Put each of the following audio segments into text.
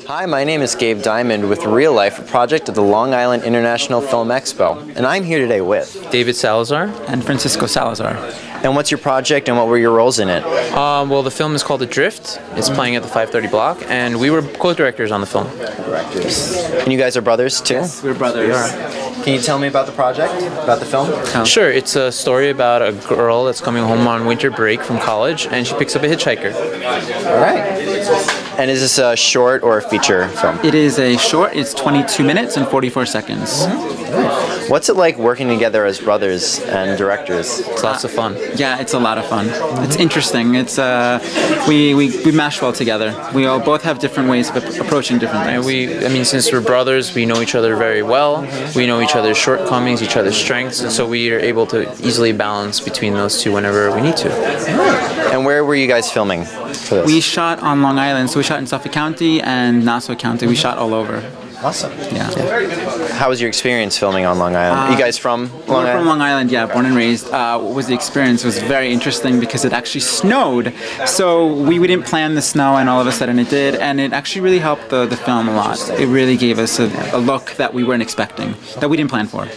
Hi, my name is Gabe Diamond with Real Life, a project of the Long Island International Film Expo, and I'm here today with David Salazar and Francisco Salazar. And what's your project and what were your roles in it? Well, the film is called Adrift. It's playing at the 530 block, and we were co-directors on the film. And you guys are brothers too? Yes, we're brothers. We are. Can you tell me about the project, about the film? Sure, it's a story about a girl that's coming home on winter break from college, and she picks up a hitchhiker. All right. And is this a short or a feature film? It is a short. It's 22 minutes and 44 seconds. What's it like working together as brothers and directors? It's lots of fun. Yeah, it's a lot of fun. It's interesting. It's we mesh well together. We all both have different ways of approaching different things. And since we're brothers, we know each other very well. We know each other's shortcomings, each other's strengths, and so we are able to easily balance between those two whenever we need to. And where were you guys filming for this? We shot on Long Island, so we shot in Suffolk County and Nassau County. We shot all over. Awesome. Yeah. How was your experience filming on Long Island? You guys from Long Island? From Long Island, yeah, born and raised. What was the experience? It was very interesting because it actually snowed. So we didn't plan the snow, and all of a sudden it did, and it actually really helped the film a lot. It really gave us a look that we weren't expecting, that we didn't plan for.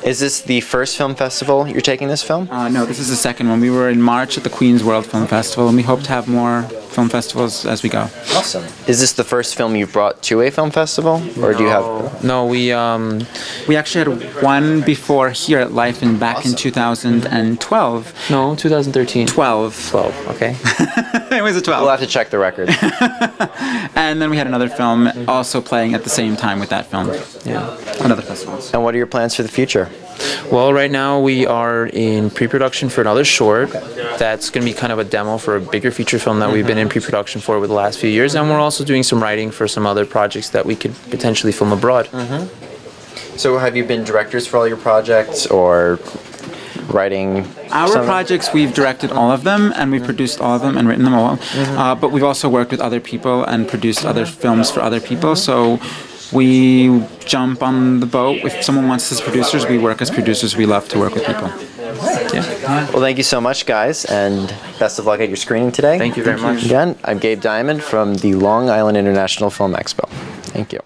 Is this the first film festival you're taking this film? No, this is the second one. We were in March at the Queens World Film Festival, and we hope to have more film festivals as we go. Awesome. Is this the first film you've brought to a film festival, or do you have? No, we actually had one before here at Life and back in 2012. No, 2013. 12. Okay. It was a 12. We'll have to check the record. And then we had another film also playing at the same time with that film. Yeah. On other festivals. And what are your plans for the future? Well, right now we are in pre-production for another short. That's going to be kind of a demo for a bigger feature film that we've been in pre-production for over the last few years, and we're also doing some writing for some other projects that we could potentially film abroad. So have you been directors for all your projects, or writing? Our projects, we've directed all of them, and we've produced all of them and written them all. But we've also worked with other people and produced other films for other people. So we jump on the boat. If someone wants us as producers, we work as producers. We love to work with people. Yeah. Well, thank you so much, guys, and best of luck at your screening today. Thank you very much. Again, I'm Gabe Diamond from the Long Island International Film Expo. Thank you.